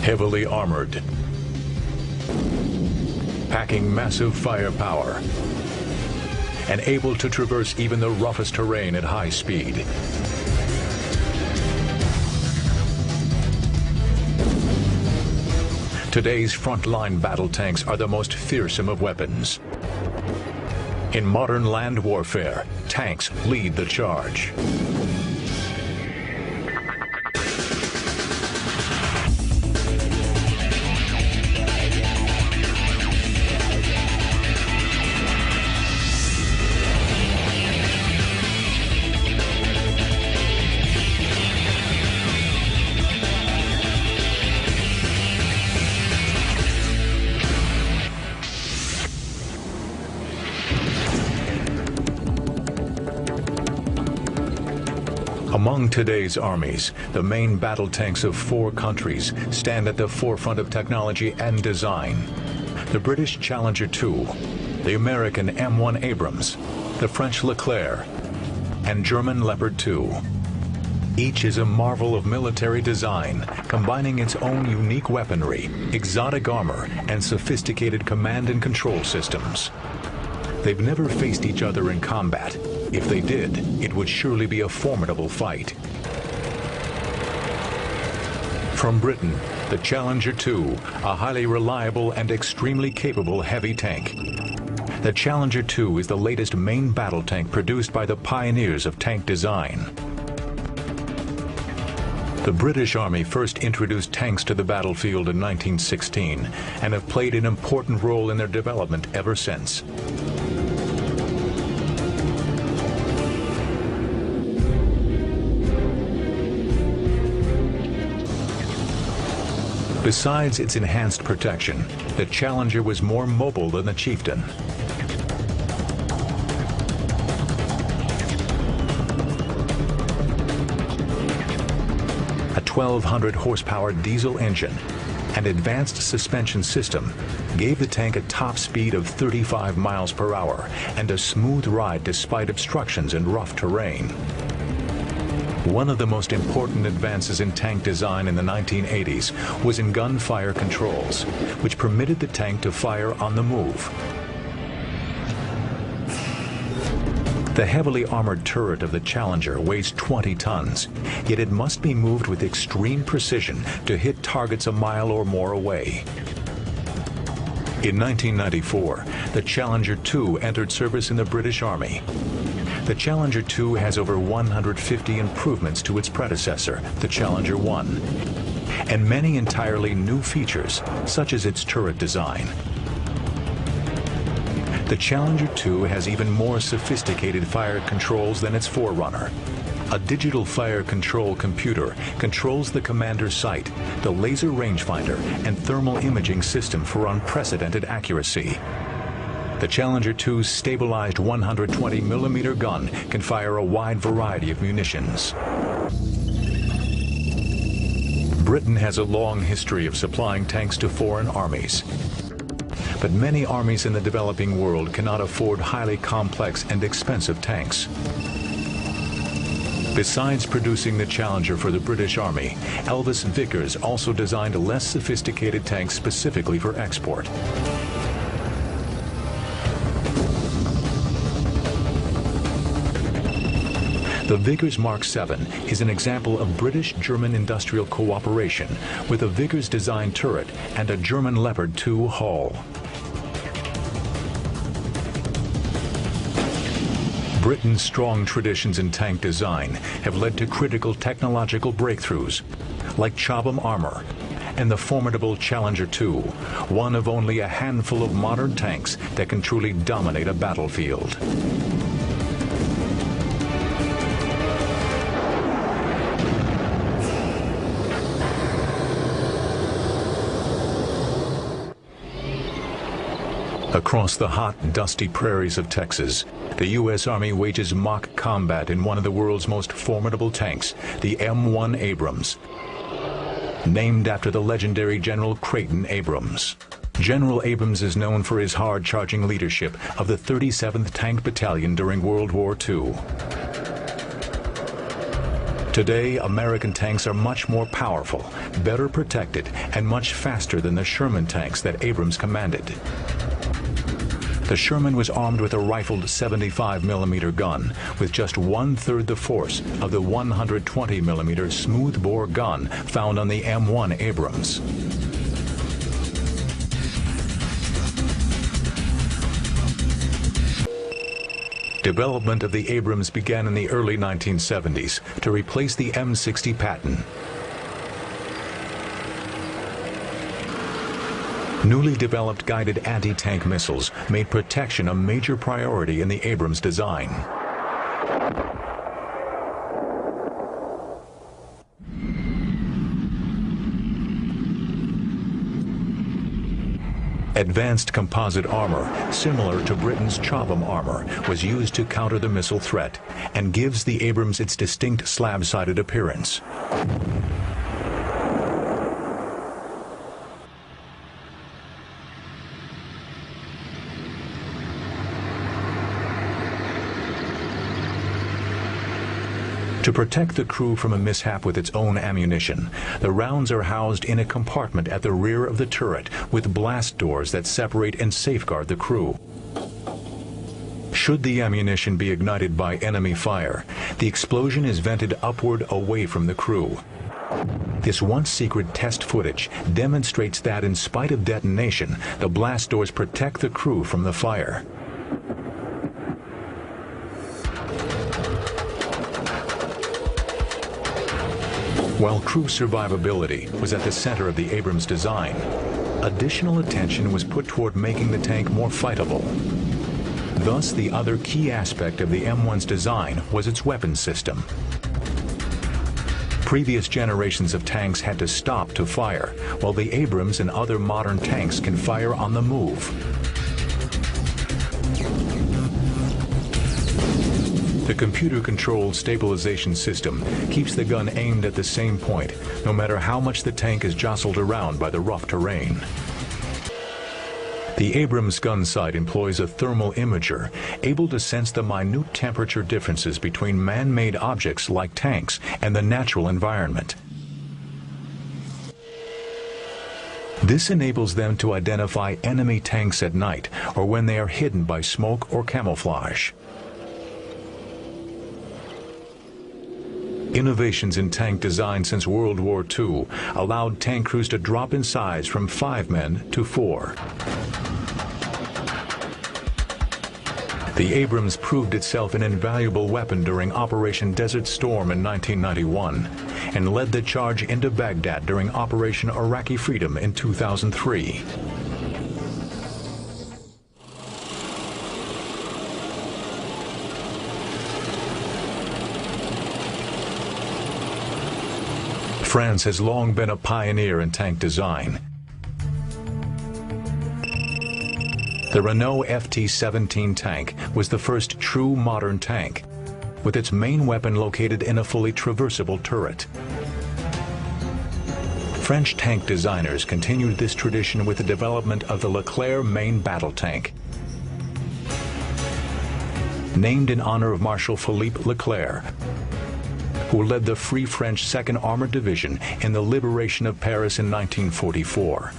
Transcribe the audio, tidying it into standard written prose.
Heavily armored, packing massive firepower, and able to traverse even the roughest terrain at high speed. Today's frontline battle tanks are the most fearsome of weapons. In modern land warfare, tanks lead the charge. Among today's armies, the main battle tanks of 4 countries stand at the forefront of technology and design. The British Challenger 2, the American M1 Abrams, the French Leclerc, and German Leopard 2. Each is a marvel of military design, combining its own unique weaponry, exotic armor, and sophisticated command and control systems. They've never faced each other in combat. If they did, it would surely be a formidable fight. From Britain, the Challenger 2, a highly reliable and extremely capable heavy tank. The Challenger 2 is the latest main battle tank produced by the pioneers of tank design. The British Army first introduced tanks to the battlefield in 1916 and have played an important role in their development ever since. Besides its enhanced protection, the Challenger was more mobile than the Chieftain. A 1,200 horsepower diesel engine and advanced suspension system gave the tank a top speed of 35 miles per hour and a smooth ride despite obstructions and rough terrain. One of the most important advances in tank design in the 1980s was in gunfire controls, which permitted the tank to fire on the move. The heavily armored turret of the Challenger weighs 20 tons, yet it must be moved with extreme precision to hit targets a mile or more away. In 1994, the Challenger 2 entered service in the British Army. The Challenger 2 has over 150 improvements to its predecessor, the Challenger 1, and many entirely new features, such as its turret design. The Challenger 2 has even more sophisticated fire controls than its forerunner. A digital fire control computer controls the commander's sight, the laser rangefinder, and thermal imaging system for unprecedented accuracy. The Challenger 2's stabilized 120mm gun can fire a wide variety of munitions. Britain has a long history of supplying tanks to foreign armies. But many armies in the developing world cannot afford highly complex and expensive tanks. Besides producing the Challenger for the British Army, Elvis Vickers also designed less sophisticated tanks specifically for export. The Vickers Mark 7 is an example of British-German industrial cooperation with a Vickers-designed turret and a German Leopard 2 hull. Britain's strong traditions in tank design have led to critical technological breakthroughs, like Chobham armor and the formidable Challenger 2, one of only a handful of modern tanks that can truly dominate a battlefield. Across the hot, dusty prairies of Texas, the U.S. Army wages mock combat in one of the world's most formidable tanks, the M1 Abrams, named after the legendary General Creighton Abrams. General Abrams is known for his hard-charging leadership of the 37th Tank Battalion during World War II. Today, American tanks are much more powerful, better protected, and much faster than the Sherman tanks that Abrams commanded. The Sherman was armed with a rifled 75mm gun, with just 1/3 the force of the 120mm smoothbore gun found on the M1 Abrams. Development of the Abrams began in the early 1970s to replace the M60 Patton. Newly developed guided anti-tank missiles made protection a major priority in the Abrams design. Advanced composite armor, similar to Britain's Chobham armor, was used to counter the missile threat and gives the Abrams its distinct slab-sided appearance. To protect the crew from a mishap with its own ammunition, the rounds are housed in a compartment at the rear of the turret with blast doors that separate and safeguard the crew. Should the ammunition be ignited by enemy fire, the explosion is vented upward away from the crew. This once secret test footage demonstrates that in spite of detonation, the blast doors protect the crew from the fire. While crew survivability was at the center of the Abrams design, additional attention was put toward making the tank more fightable. Thus, the other key aspect of the M1's design was its weapons system. Previous generations of tanks had to stop to fire, while the Abrams and other modern tanks can fire on the move. The computer-controlled stabilization system keeps the gun aimed at the same point, no matter how much the tank is jostled around by the rough terrain. The Abrams gun sight employs a thermal imager, able to sense the minute temperature differences between man-made objects like tanks and the natural environment. This enables them to identify enemy tanks at night or when they are hidden by smoke or camouflage. Innovations in tank design since World War II allowed tank crews to drop in size from 5 men to 4. The Abrams proved itself an invaluable weapon during Operation Desert Storm in 1991 and led the charge into Baghdad during Operation Iraqi Freedom in 2003. France has long been a pioneer in tank design. The Renault FT-17 tank was the first true modern tank, with its main weapon located in a fully traversable turret. French tank designers continued this tradition with the development of the Leclerc main battle tank. Named in honor of Marshal Philippe Leclerc, who led the Free French 2nd Armored Division in the liberation of Paris in 1944.